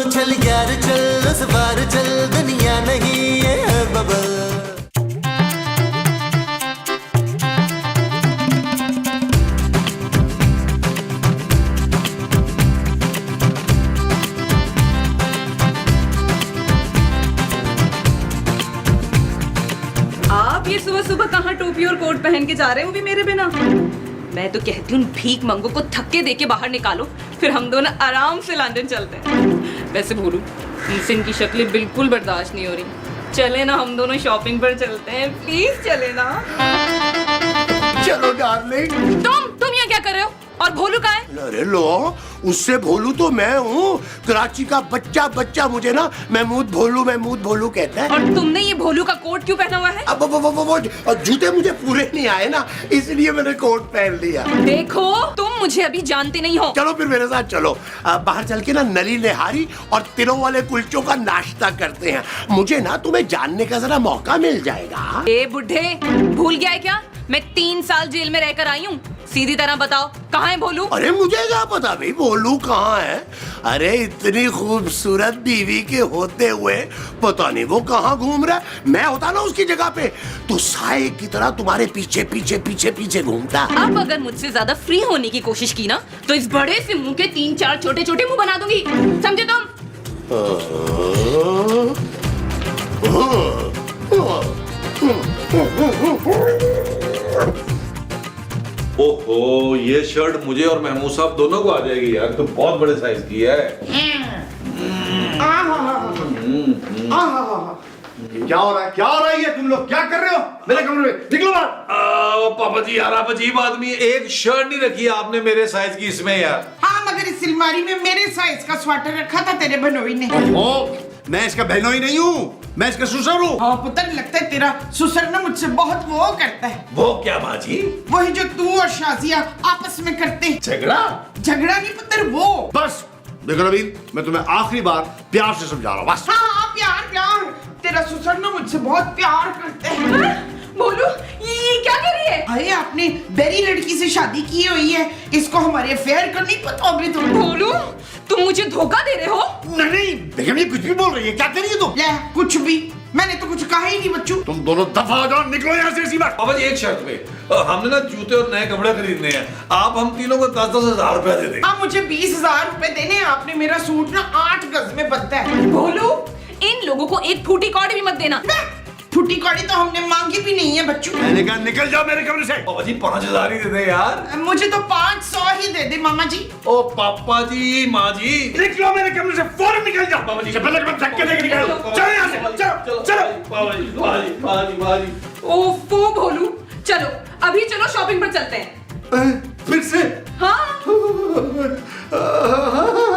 चल यार चल उस बार चल दुनिया नहीं ये है बबल। आप ये सुबह सुबह कहाँ टोपी और कोट पहन के जा रहे हैं, वो भी मेरे बिना? मैं तो कहती हूँ भीख मंगो को धक्के दे के बाहर निकालो, फिर हम दोनों आराम से लंदन चलते हैं। वैसे भोलू, मुझसे इनकी शक्लें बिल्कुल बर्दाश्त नहीं हो रही। चले ना हम दोनों शॉपिंग पर चलते हैं, प्लीज चले ना। चलो डार्लिंग। तुम यहाँ क्या कर रहे हो? और भोलू कहाँ है? अरे लो, उससे भोलू तो मैं हूँ। कराची का बच्चा मुझे ना महमूद भोलू कहता है। और तुमने ये भोलू का कोट क्यों पहना हुआ है? अब जूते मुझे पूरे नहीं आए ना, इसलिए मैंने कोट पहन लिया। देखो, तुम मुझे अभी जानते नहीं हो। चलो फिर मेरे साथ चलो, बाहर चल के ना नली निहारी और तिलों वाले कुलचों का नाश्ता करते हैं। मुझे ना तुम्हें जानने का जरा मौका मिल जाएगा। ए बुढ़े, भूल गया है क्या? मैं 3 साल जेल में रहकर आई हूँ। सीधी तरह बताओ, कहाँ है भोलू? अरे मुझे क्या पता भाई भोलू कहाँ है। अरे इतनी खूबसूरत बीवी के होते हुए पता नहीं वो कहाँ घूम रहा है। मैं होता ना उसकी जगह पे तो साए की तरह तुम्हारे पीछे पीछे पीछे पीछे घूमता। अब अगर मुझसे ज्यादा फ्री होने की कोशिश की ना, तो इस बड़े से मुंह के 3-4 छोटे छोटे मुंह बना दूंगी, समझे तुम? ओहो, ये शर्ट मुझे और महमूद साहब दोनों को आ जाएगी यार, तो बहुत बड़े साइज की है। क्या हो रहा है ये? तुम लोग क्या कर रहे हो मेरे कमरे में? निकलो बाहर। पापा जी यार, आप अजीब आदमी है। एक शर्ट नहीं रखी आपने मेरे साइज की इसमें यार। हाँ, मगर इस अलमारी में मेरे साइज का स्वेटर रखा था तेरे बनोई ने। मैं इसका बहनोई नहीं हूँ, मैं इसका ससुर हूँ। हाँ पुत्र, लगता है तेरा ससुर ना मुझसे बहुत वो करता है। वो क्या माँ जी? वही जो तू और शाजिया आपस में करते हैं। झगड़ा नहीं पुत्र, वो। बस देखो नबील, मैं तुम्हें आखिरी बार प्यार से समझा रहा हूँ बस। हाँ, प्यार। तेरा ससुर ना मुझसे बहुत प्यार करते हैं। भोलू, ये क्या कर रही है? अरे आपने बेरी लड़की से शादी की हुई है, इसको हमारे अफेयर का नहीं पता अभी तुम। भोलू, तुम मुझे धोखा दे रहे हो? नहीं बेगम, ये कुछ भी बोल रही है। क्या करिए तुम? ले, कुछ भी, मैंने तो कुछ कहा ही नहीं बच्चों। तुम दोनों दफा हो जाओ, निकलो यहाँ से इसी बात। पापा जी एक शर्ट पे हमने ना जूते और नए कपड़े खरीदने हैं, आप हम तीनों को 10-10 हजार रुपया दे दें। हाँ, मुझे 20,000 रुपए देने हैं। आपने मेरा सूट ना 8 गज में बनता है। भोलू, इन लोगों को एक फूटी कौड़ी भी मत देना। फूटी कौड़ी तो हमने मांगी भी नहीं है बच्चों। मैंने कहा निकल जाओ मेरे कमरे से। पापा जी 5,000 ही दे दे यार। मुझे तो 500 ही दे दे मामा जी। ओ पापा जी, माँ जी, निकलो मेरे कमरे से, फौरन निकल जाओ। पापा जी, पहले धक्के देके निकलो। चलो यहाँ से, चलो। पापा जी। ओफो भोलू, चलो अभी चलो शॉपिंग पर चलते हैं। फिर से? हाँ,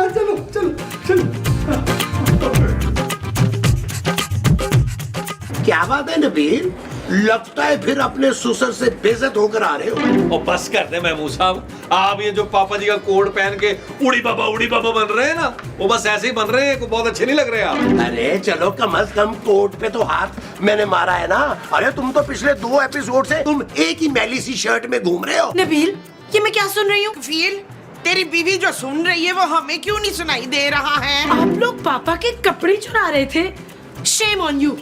चलो। क्या बात है नबील, लगता है फिर अपने ससुर से बेइज्जत होकर आ रहे हो। और बस कर दे महमूद साहब, आप ये जो पापा जी का कोट पहन के उड़ी बाबा बन रहे हैं ना, वो बस ऐसे ही बन रहे हैं, को बहुत अच्छे नहीं लग रहे आप। अरे चलो, कम से कम कोट पे तो हाथ मैंने मारा है ना। अरे तुम तो पिछले 2 एपिसोड से तुम एक ही मैली सी शर्ट में घूम रहे हो। नबील, ये मैं क्या सुन रही हूँ? फील, तेरी बीवी जो सुन रही है वो हमें क्यों नहीं सुनाई दे रहा है? आप लोग पापा के कपड़े चुरा रहे थे। Shame on you.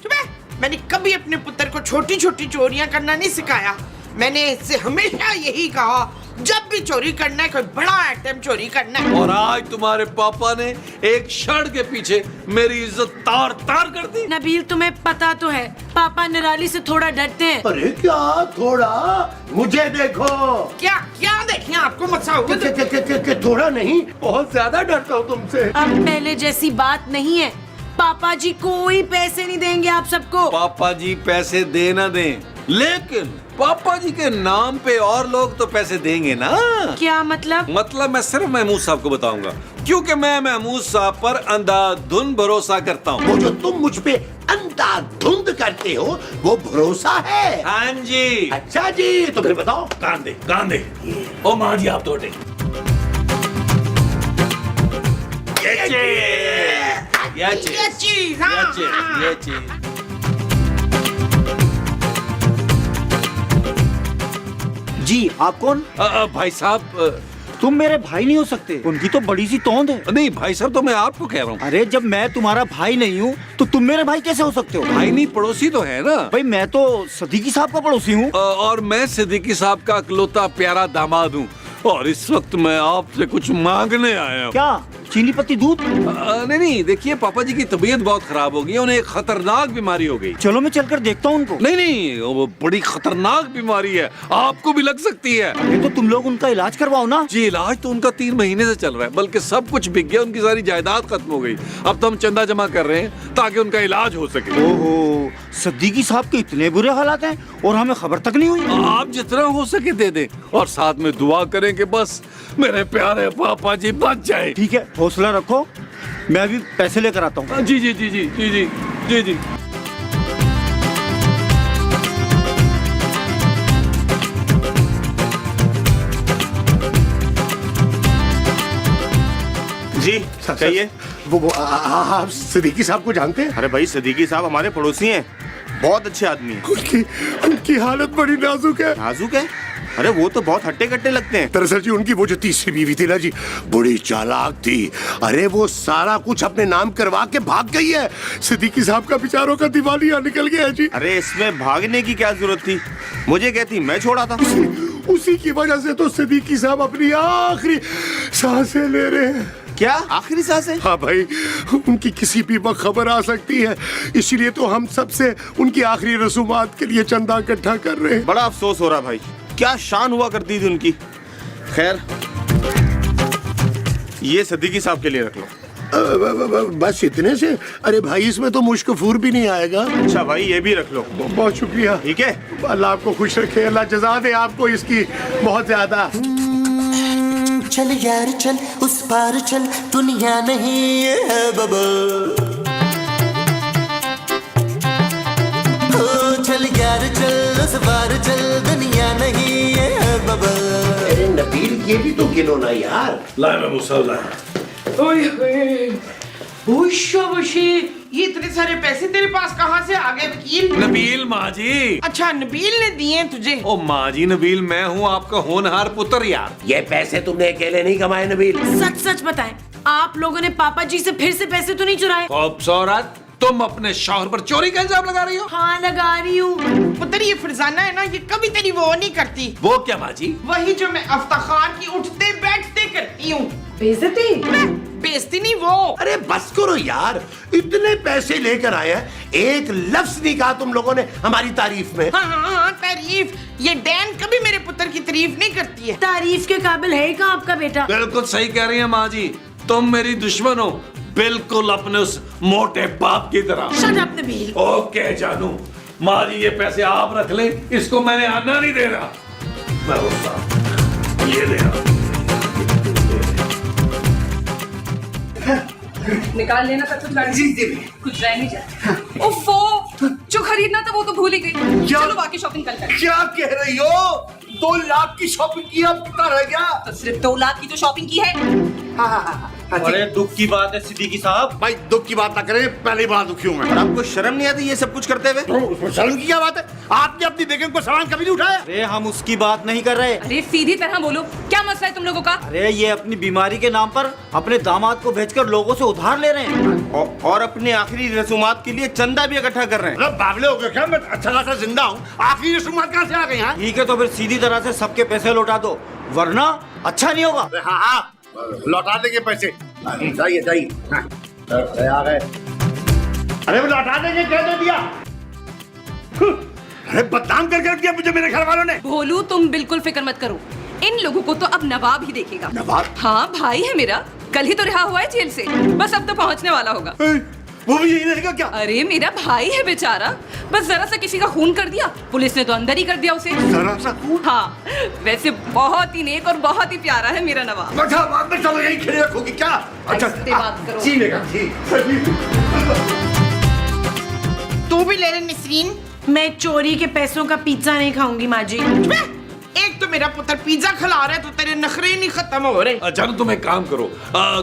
मैंने कभी अपने पुत्र को छोटी छोटी चोरियां करना नहीं सिखाया। मैंने इससे हमेशा यही कहा, जब भी चोरी करना है कोई बड़ा आइटम चोरी करना है। और आज तुम्हारे पापा ने एक शर्ट के पीछे मेरी इज्जत तार तार कर दी। नबील, तुम्हें पता तो है पापा निराली से थोड़ा डरते हैं। अरे क्या थोड़ा? मुझे देखो। क्या देखें आपको? मत थोड़ा नहीं, बहुत ज्यादा डरता हूँ तुमसे। अब पहले जैसी बात नहीं है। पापा जी कोई पैसे नहीं देंगे आप सबको। पापा जी पैसे दे ना दें, लेकिन पापा जी के नाम पे और लोग तो पैसे देंगे ना। क्या मतलब? मतलब मैं सिर्फ महमूद साहब को बताऊंगा, क्योंकि मैं महमूद साहब पर अंधाधुंध भरोसा करता हूँ। वो जो तुम मुझ पे अंधाधुंध करते हो वो भरोसा है। हाँ जी। अच्छा जी, तो फिर बताओ। कान दे। ओ माँ जी, आप तो ये चीज। जी, आप कौन? भाई साहब, तुम मेरे भाई नहीं हो सकते, उनकी तो बड़ी सी तोंद है। नहीं भाई साहब, तो मैं आपको कह रहा हूँ। अरे जब मैं तुम्हारा भाई नहीं हूँ तो तुम मेरे भाई कैसे हो सकते हो? भाई नहीं, पड़ोसी तो है ना। भाई मैं तो सदीकी साहब का पड़ोसी हूँ। और मैं सिद्दीकी साहब का इकलौता प्यारा दामाद हूँ, और इस वक्त मैं आपसे कुछ मांगने आया हूँ। क्या चीनी पत्ती दूध? नहीं, देखिए पापा जी की तबीयत बहुत खराब हो गई, उन्हें एक खतरनाक बीमारी हो गई। चलो मैं चलकर देखता हूँ उनको। नहीं, वो बड़ी खतरनाक बीमारी है, आपको भी लग सकती है। ये तो तुम लोग उनका इलाज करवाओ ना। जी, इलाज तो उनका 3 महीने से चल रहा है, बल्कि सब कुछ बिक गया, उनकी सारी जायदाद खत्म हो गई। अब तो हम चंदा जमा कर रहे हैं ताकि उनका इलाज हो सके। ओहो, सद्दीकी साहब के इतने बुरे हालात हैं और हमें खबर तक नहीं हुई। आप जितना हो सके दे दें, और साथ में दुआ करें कि बस मेरे प्यारे पापा जी बच जाए। ठीक है, हौसला रखो, मैं अभी पैसे लेकर आता हूँ। जी जी जी जी जी जी जी जी। जी कहिए। आप सिद्दीकी साहब को जानते हैं? अरे भाई सदीकी साहब हमारे पड़ोसी हैं, बहुत अच्छे आदमी हैं। उनकी हालत बड़ी नाजुक है। नाजुक है? अरे वो तो बहुत हट्टे कट्टे लगते हैं। दरअसल जी उनकी वो जो तीसरी बीवी थी ना जी, बड़ी चालाक थी। अरे वो सारा कुछ अपने नाम करवा के भाग गई है। सिद्दीकी साहब का बेचारों का दिवालिया निकल गया है जी। अरे इसमें भागने की क्या जरूरत थी, मुझे कहती मैं छोड़ा था। उसी की वजह से तो सिद्दीकी साहब अपनी आखिरी सांसें ले रहे हैं। क्या आखिरी सांसें? हाँ भाई, उनकी किसी भी वक्त खबर आ सकती है, इसीलिए तो हम सबसे उनकी आखिरी रसूमात के लिए चंदा इकट्ठा कर रहे हैं। बड़ा अफसोस हो रहा भाई, क्या शान हुआ करती थी उनकी। खैर ये सदीकी साहब के लिए रख लो। बस इतने से? अरे भाई इसमें तो मुश्कफूर भी नहीं आएगा। अच्छा भाई ये भी रख लो। बहुत शुक्रिया। ठीक है, अल्लाह आपको खुश रखे, अल्लाह जज़ा दे आपको इसकी बहुत ज्यादा। चल यार चल उस पार चल, दुनिया नहीं ये है बबल। ओ चल यार चल उस पार चल, दुनिया नहीं ये है बबल। अरे नबील ये भी तो गिनो ना यार। लाए मैं मुसल्ला है। ये इतने सारे पैसे तेरे पास कहाँ से आ गए वकील? नबील माँ जी। अच्छा नबील ने दिए तुझे? ओ माँ जी, नबील मैं हूँ आपका होनहार पुत्र यार। ये पैसे तुमने अकेले नहीं कमाए नबील। सच सच बताएं, आप लोगों ने पापा जी से फिर से पैसे तो नहीं चुराए? खूबसूरत, तुम अपने शौहर पर चोरी का इल्जाम लगा रही हो? हाँ लगा रही हूँ। पुत्र ये फरजाना है ना, ये कभी तेरी वो नहीं करती। वो क्या माँ जी? वही जो मैं अफ्ताखार की उठते बैठते करती हूँ। बेइज्जती? बेइज्जती नहीं वो। अरे बस करो यार, इतने पैसे लेकर आए हैं, एक लफ्ज नहीं कहा तुम लोगों ने हमारी तारीफ में। हाँ, तारीफ। ये डैन कभी मेरे पुत्र की तारीफ नहीं करती है। तारीफ के काबिल है कहाँ आपका बेटा? बिल्कुल सही कह रही है माँ जी, तुम मेरी दुश्मन हो, बिल्कुल अपने उस मोटे बाप की तरह। Shut up Nabeel. ओके जानू, माँ जी ये पैसे आप रख लें, इसको मैंने आना नहीं देना। मैं बोलता ये ले आ। निकाल लेना सब कुछ गाड़ी से। कुछ रह नहीं जाए। ओफो, जो खरीदना था वो तो भूल ही गई। चलो बाकी शॉपिंग कल करें। क्या कह रही हो? 2 लाख की शॉपिंग की, अब कितना रह गया? तो सिर्फ 2 लाख की जो शॉपिंग की है। अरे दुख की बात है सिद्दीकी साहब। भाई दुख की बात ना करें, पहले ही बड़ा दुखी हूँ मैं। और आपको शर्म नहीं आती ये सब कुछ करते हुए? उसमें शर्म की क्या बात है? आपने अपनी बेगम को सामान कभी नहीं उठाया? अरे हम उसकी बात नहीं कर रहे। अरे सीधी तरह बोलो, क्या मसला है तुम लोगों का? अरे ये अपनी बीमारी के नाम पर अपने दामाद को भेजकर लोगों से उधार ले रहे हैं और अपने आखिरी रसूमात के लिए चंदा भी इकट्ठा कर रहे हैं। अरे बावले हो गए क्या? मैं अच्छा खासा जिंदा हूँ, आखिरी रसूमात कहाँ से आ गई? ठीक है तो फिर सीधी तरह से सबके पैसे लौटा दो, वरना अच्छा नहीं होगा। हाँ हाँ, लौटा देंगे पैसे। चाहिए चाहिए। आ गए। अरे वो लौटा देंगे, कह दे दिया। अरे बदनाम करके रख दिया मुझे मेरे घर वालों ने। भोलू तुम बिल्कुल फिक्र मत करो, इन लोगों को तो अब नवाब ही देखेगा। नवाब? हाँ भाई है मेरा, कल ही तो रिहा हुआ है जेल से, बस अब तो पहुंचने वाला होगा। वो भी यही रहेगा क्या? अरे मेरा भाई है बेचारा, बस जरा सा किसी का खून कर दिया, पुलिस ने तो अंदर ही कर दिया उसे। जरा सा खून? हाँ, वैसे बहुत ही नेक और बहुत ही प्यारा है मेरा नवाब। अच्छा बाद में चलो यही खड़े रखोगी क्या? अच्छा ऐसे बात करो। जी लेगा जी। तू भी ले ले नसरीन। मैं चोरी के पैसों का पिज्जा नहीं खाऊंगी माँ जी। एक एक तो मेरा पुत्र पिज्जा खिला रहा है तो तेरे नखरे नहीं खत्म हो रहे। जानो तुम एक काम करो,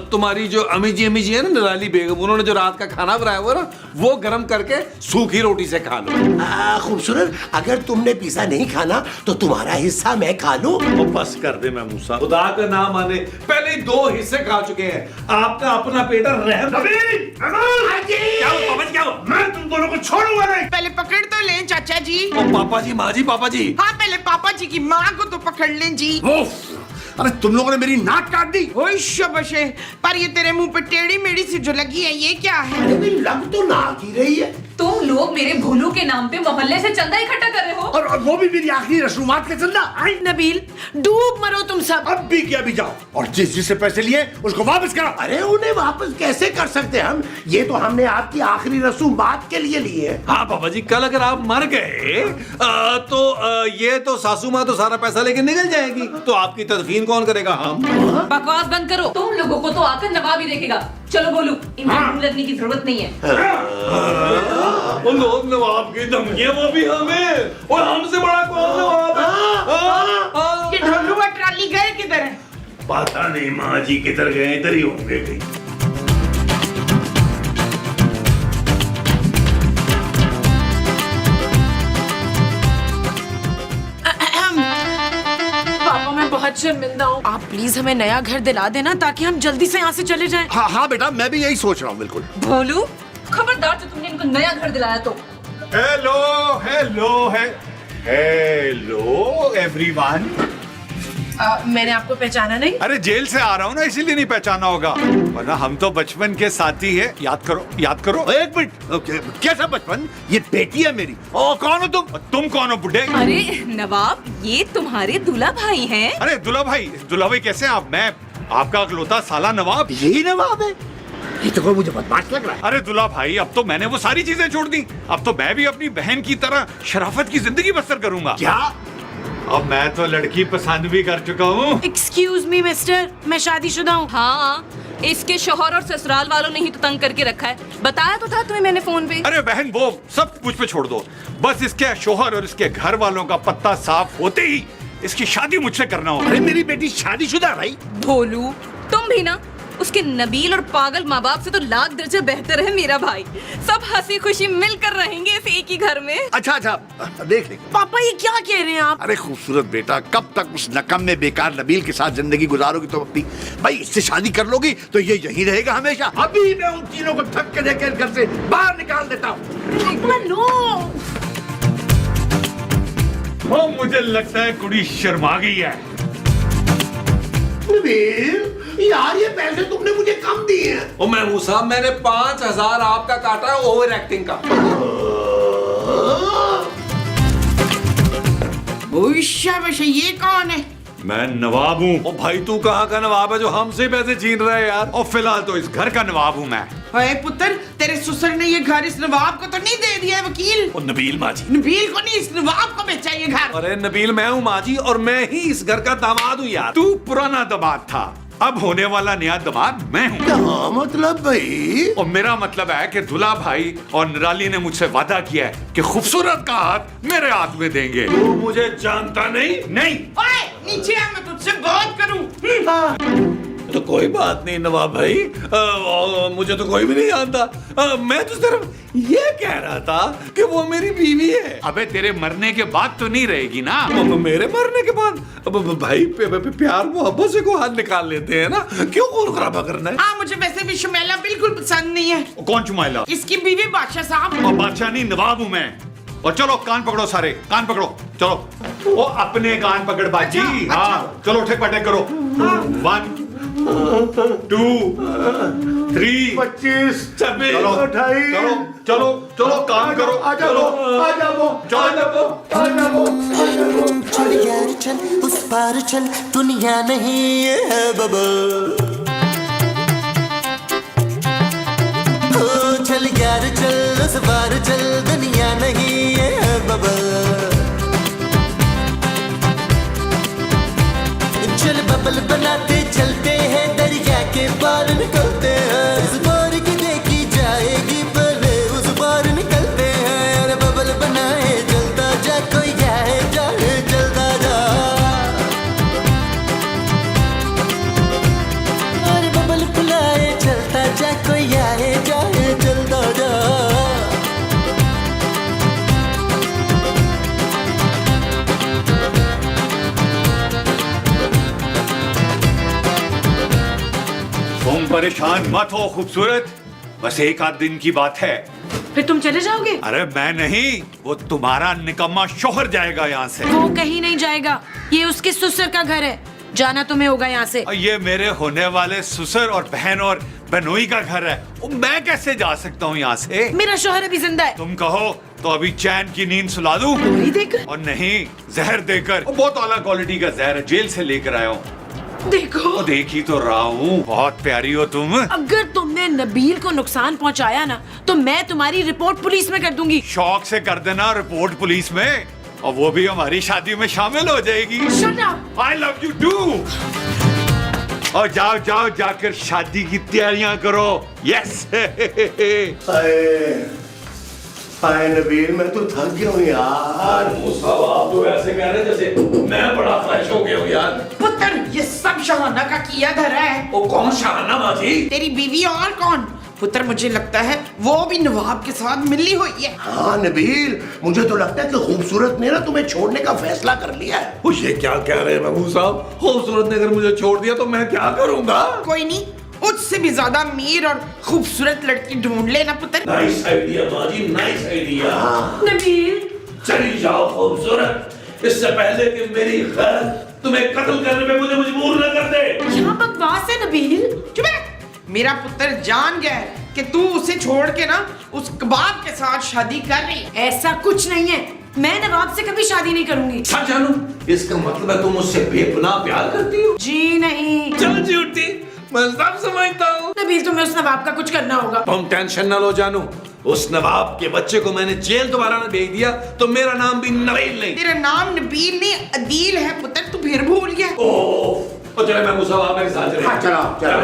तुम्हारी जो अम्मी जी है ना निराली बेगम, उन्होंने जो रात का खाना बनाया हुआ ना वो गर्म करके सूखी रोटी से खा लो। खूबसूरत, अगर तुमने पिज्जा नहीं खाना तो तुम्हारा हिस्सा मैं खा लूं। वो बस कर दे मैं मूसा, खुदा का नाम आने पहले ही 2 हिस्से खा चुके हैं। आपका अपना पेट रहम। क्या हुआ? मैं तुम दोनों को छोड़ूंगा नहीं। पहले पकड़ तो लें चाचा जी। ओ पापा जी, माँ जी, पापा जी। हाँ पहले पापा जी की माँ को तो पकड़ लें जी। अरे तुम लोगों ने मेरी नाक काट दी। ओए शबशे, पर ये तेरे मुंह पे टेढ़ी मेढ़ी सी जो लगी है ये क्या है? अरे भाई लग तो नाक ही रही है। तुम लोग मेरे भोलू के नाम पे मोहल्ले से चंदा इकट्ठा कर रहे हो। और वो भी मेरी आखिरी रसूमात के चंदा। नबील डूब मरो तुम सब। अब भी क्या भी जाओ और जिससे पैसे लिए उसको वापस करो। अरे उन्हें वापस कैसे कर सकते हम? ये तो हमने आपकी आखिरी रसूमात के लिए लिए हैं। हाँ पापा जी, कल अगर आप मर गए तो ये तो सासू माँ तो सारा पैसा लेके निकल जाएगी, तो आपकी तदफीन कौन करेगा? हम। बकवास बंद करो। तुम लोगों को तो आकर नवाब ही देखेगा। चलो बोलू, इनमें मुंह लगने की जरूरत नहीं है। उन लोग नवाब की धमकियां, वो भी हमें, और हमसे बड़ा कौन नवाब है? ये ढोलू और ट्राली गए किधर है? पता नहीं माँ जी किधर गए, इधर ही होंगे कहीं। पापा मैं बहुत शर्मिंदा हूँ, आप प्लीज हमें नया घर दिला देना ताकि हम जल्दी से यहाँ से चले जाएं। हाँ हाँ बेटा, मैं भी यही सोच रहा हूँ बिल्कुल। भोलू, खबरदार जो तुमने इनको नया घर दिलाया तो। Hello everyone. मैंने आपको पहचाना नहीं। अरे जेल से आ रहा हूँ ना, इसीलिए नहीं पहचाना होगा, वरना हम तो बचपन के साथी है। याद करो। एक मिनट, कैसा बचपन? ये बेटी है मेरी। ओ कौन हो तुम कौन हो बुड्ढे? अरे नवाब, ये तुम्हारे दूल्हा भाई हैं। अरे दुल्हा भाई कैसे हैं आप? मैं आपका अकलौता साला नवाब। यही नवाब है? ये तो कोई मुझे बदमाश लग रहा है। अरे दुल्हा भाई, अब तो मैंने वो सारी चीजें छोड़ दी, अब तो मैं भी अपनी बहन की तरह शराफत की जिंदगी बसर करूंगा। क्या? अब मैं तो लड़की पसंद भी कर चुका हूँ। एक्सक्यूज मी मिस्टर, मैं शादीशुदा हूँ। हाँ, इसके शौहर और ससुराल वालों ने ही तो तंग करके रखा है। बताया तो था तुम्हें मैंने फोन पे। अरे बहन, वो सब मुझ पे छोड़ दो, बस इसके शौहर और इसके घर वालों का पत्ता साफ होते ही इसकी शादी मुझसे करना होगा। अरे मेरी बेटी शादीशुदा है भाई। भोलू, तुम भी ना, उसके नबील और पागल माँ बाप से तो लाख दर्जा बेहतर है मेरा भाई। सब हंसी खुशी मिलकर रहेंगे इस एक ही घर में। अच्छा देख ले। पापा ये क्या कह रहे हैं आप? अरे खूबसूरत बेटा, कब तक उस नकम्मे बेकार नबील के साथ जिंदगी गुजारोगी तुम अपनी? भाई इससे शादी कर लोगी तो ये यहीं रहेगा हमेशा। अभी मैं उन तीनों को धक्के देकर घर से बाहर निकाल देता हूँ। वो मुझे लगता है कुड़ी शर्मा गई है। नबील, यार ये पैसे तुमने मुझे कम दिए हैं। ओ महमूद साहब, मैंने 5000 आपका काटा है ओवर एक्टिंग का। ओए शबशे, ये कौन है? मैं नवाब हूँ। ओ भाई, तू कहाँ का नवाब है जो हमसे पैसे छीन रहा है यार? और फिलहाल तो इस घर का नवाब हूँ मैं। ओए पुत्र, तेरे ससुर ने ये घर इस नवाब को तो नहीं दे दिया है वकील? ओ नबील माँ जी। नबील को नहीं, इस नवाब को बेचा ये घर। अरे नबील, मैं हूँ माँ जी, और मैं ही इस घर का दामाद हूँ यार। तू पुराना दामाद था, अब होने वाला नया दामाद मैं हूँ। क्या मतलब भाई? और मेरा मतलब है कि दूल्हा भाई और निराली ने मुझसे वादा किया है कि खूबसूरत का हाथ मेरे हाथ में देंगे। तू मुझे जानता नहीं? नहीं। ओए नीचे आ, मैं तुझसे बात करूं। तो कोई बात नहीं नवाब भाई, मुझे तो कोई भी नहीं जानता। मैं तो सिर्फ ये कह रहा था कि वो मेरी बीवी है। अबे तेरे मरने के बाद तो नहीं रहेगी ना? मेरे मरने के बाद? भाई प्यार मोहब्बत से को हाथ निकाल लेते हैं ना, क्यों खून खराबा करना है? हाँ, मुझे वैसे भी शुमैला बिल्कुल पसंद नहीं है। कौन चुमाइला? इसकी बीवी बादशाह साहब। और बादशाह नहीं, नवाब हूँ मैं। और चलो कान पकड़ो, सारे कान पकड़ो, चलो। वो अपने कान पकड़ बाजी। अच्छा, हाँ चलो, ठेक पटेक करो। 1 2 3 25 26 चलो, 28 चलो चलो चलो, काम करो। आ जाओ। चल यार चल, उस पार चल, दुनिया नहीं है बबल। ओ चल यार चल, उस पार चल, दुनिया नहीं है बबल। चल बबल बनाते चलते हैं, दरिया के पार निकलते हैं। इस पार की देखी जाएगी, पहले उस पार निकलते हैं। अरे बबल बनाए चलता जा, कोई जाए जाए चलता जा। परेशान मत हो खूबसूरत, बस एक आध दिन की बात है। फिर तुम चले जाओगे? अरे मैं नहीं, वो तुम्हारा निकम्मा शोहर जाएगा यहाँ से। वो कहीं नहीं जाएगा, ये उसके ससुर का घर है, जाना तुम्हें होगा यहाँ से। और ये मेरे होने वाले ससुर और बहन और बहनोई का घर है, मैं कैसे जा सकता हूँ यहाँ से? मेरा शोहर अभी जिंदा है। तुम कहो तो अभी चैन की नींद सुला दूं? गोली देकर? और नहीं, जहर देकर। वो बहुत आला क्वालिटी का जहर है, जेल से लेकर आया हूँ। देखो, देख ही तो रहा हूँ, बहुत प्यारी हो तुम। अगर तुमने नबील को नुकसान पहुंचाया ना, तो मैं तुम्हारी रिपोर्ट पुलिस में कर दूंगी। शौक से कर देना रिपोर्ट पुलिस में, और वो भी हमारी शादी में शामिल हो जाएगी। Shut up! I love you too। और जाओ जाओ, जाकर शादी की तैयारियां करो। यस। हाय नबील, मैं तो थक गया हूँ यार। आप तो ऐसे कह रहे हैं जैसे मैं बड़ा फ्रेश हो गया हूँ यार। पुत्र, ये सब शहाना का किया धरा है। वो कौन शहाना माजी? तेरी बीवी और कौन? पुत्र, मुझे लगता है वो भी नवाब के साथ मिली हुई है। हाँ नबील, मुझे तो लगता है कि खूबसूरत ने ना तुम्हें छोड़ने का फैसला कर लिया है। वो ये क्या कह रहे हैं महबूब साहब? खूबसूरत ने अगर मुझे छोड़ दिया तो मैं क्या करूंगा? कोई नहीं, उससे भी ज्यादा अमीर और खूबसूरत लड़की ढूंढ लेना पुत्र। नाइस आइडिया माजी, नाइस आइडिया। नबील, चली जाओ खूबसूरत, इससे पहले कि मेरी गैरत तुम्हें कत्ल करने में मुझे मजबूर न कर दे। यहाँ बकवास है नबील। चुप है। मेरा पुत्र जान गया है कि तू उसे छोड़ के ना उस कबाब के साथ शादी कर रही है। ऐसा कुछ नहीं है, मैं नवाब से कभी शादी नहीं करूंगी। सच जानू, इसका मतलब है तुम मुझसे बेपनाह प्यार करती हो? जी नहीं। चल झूठी, मैं सब समझता हूँ। नबील, तुम्हें उस नवाब का कुछ करना होगा। तुम टेंशन न लो जानू, उस नवाब के बच्चे को मैंने जेल दोबारा न भेज दिया तो मेरा नाम भी नबील नहीं। तेरा नाम नबील नहीं अदील है पुत्र, तू फिर भूल गया। ओ चले महबूब साहब, आप मेरे साथ चले। हाँ, चलो, चलो।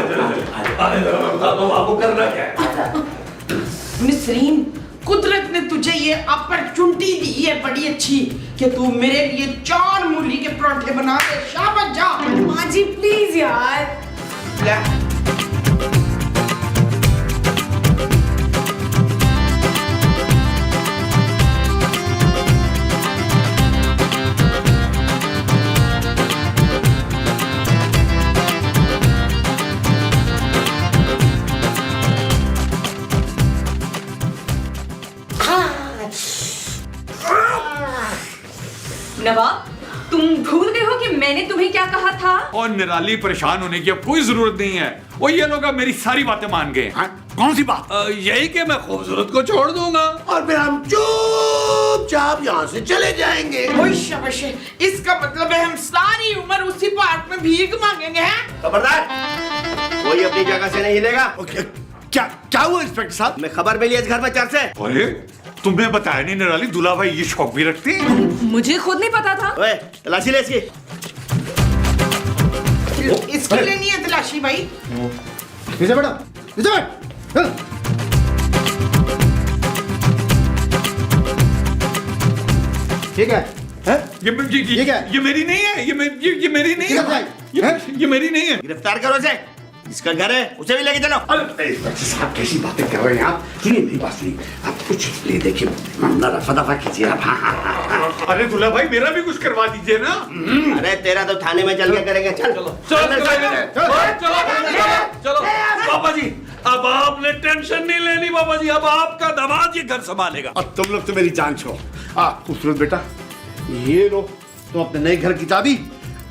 आने जरा, मैं बताता हूँ आपको करना क्या है। नसरीन, कुदरत ने तुझे ये अपॉर्चुनिटी दी है बड़ी अच्छी कि तू मेरे लिए 4 मूली के पराठे बना दे। शाबाश जा। माँ जी प्लीज यार। ले। नवाब, तुम भूल गए हो कि मैंने तुम्हें क्या कहा था? और निराली, परेशान होने की अब कोई जरूरत नहीं है। वो ये लोग अब मेरी सारी बातें मान गए। हाँ? कौन सी बात? यही कि मैं खूबसूरत को छोड़ दूंगा और फिर हम चुपचाप यहाँ से चले जाएंगे। ओए शाबाश, इसका मतलब है हम सारी उम्र उसी पार्क में भीख मांगेंगे हैं? खबरदार, कोई अपनी जगह से नहीं हिलेगा। क्या हुआ इंस्पेक्टर साहब? मैं खबर मिली इस घर में चर्चे। अरे तुम्हें बताया नहीं निराली, दूल्हा भाई ये शौक भी रखती? मुझे खुद नहीं पता था। ओए, तलाशी ले इसकी। इसके लिए नहीं है तलाशी भाई। नीचे बैठो, नीचे बैठ। ठीक है? ये क्या है? ये मेरी नहीं है, ये मेरी नहीं है, ये मेरी नहीं है। गिरफ्तार करो इसे, इसका घर है, उसे भी लेके चलो। इंस्पेक्टर साहब कैसी बातें कर रहे हैं आप? सुनिए मेरी बात सुनिए, आप कुछ ले देखिए, मामला रफा दफा कीजिए आप। हाँ। अरे दूल्हा भाई, मेरा भी कुछ करवा दीजिए ना। अरे तेरा तो थाने में चल के करेंगे। चल चलो पापा जी, अब आपने टेंशन नहीं लेनी पापा जी, अब आपका दामाद ये घर संभालेगा। और तुम लोग तो मेरी जान छोड़ो। खूबसूरत बेटा, ये लो तुम अपने नए घर की चाबी,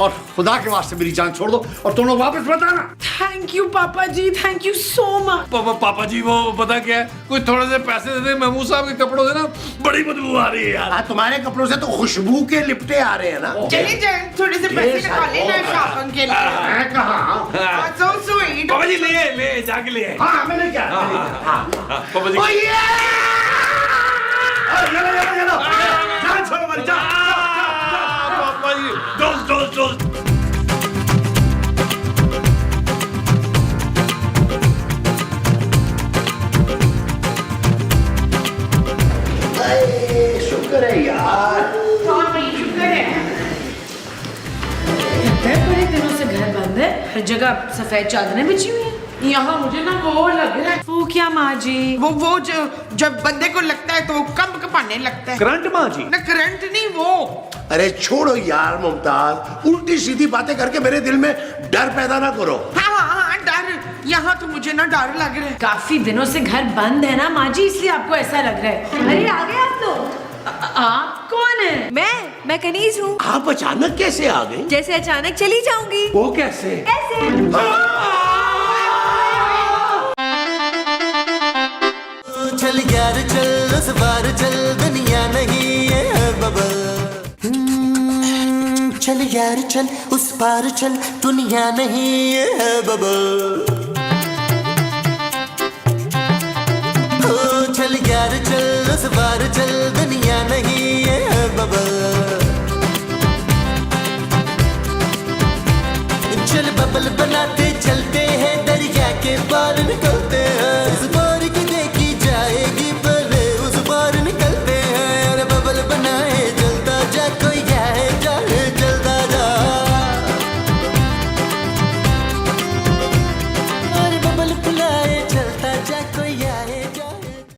और खुदा के वास्ते मेरी जान छोड़ दो और तुम लोग वापस मत आना। थैंक यू पापा जी, थैंक यू सो मच। पापा जी, वो पता क्या है, कोई थोड़े से पैसे दे दे, महमूद साहब के कपड़ों से ना बड़ी बदबू आ रही है यार। तुम्हारे कपड़ों से तो खुशबू के लिपटे आ रहे हैं ना। चले जाए, थोड़े से पैसे निकाल लेना शॉपिंग के लिए। मैं कहा? So sweet। पापा जी ले जाके ले। हाँ, मैंने क्या? पापा जी, जान छोड़ो मेरी जान। पापा जी, दोस्त शुक्र है यार। हाँ भाई, शुक्र है। बड़े दिनों से घर बंद है, हर जगह सफेद चादरें बिछी हुई हैं। यहाँ मुझे ना वो लग रहा है। वो क्या माँ जी? वो जब बंदे को लगता है तो वो कब कपाने लगता है। करंट माँ जी? ना करंट नहीं, वो। अरे छोड़ो यार मुमताज, उल्टी सीधी बातें करके मेरे दिल में डर पैदा ना करो। हाँ, डर। यहाँ तो मुझे ना डर लग रहा है। काफी दिनों से घर बंद है ना माँ जी, इसलिए आपको ऐसा लग रहा है। अरे आ गए आप लोग। आप कौन है? मैं कनीज हूँ। आप अचानक कैसे आ गए? जैसे अचानक चली जाऊंगी। वो कैसे? चल यार चल उस बार चल दुनिया नहीं है बबल चल यार चल उस पार चल दुनिया नहीं है बबल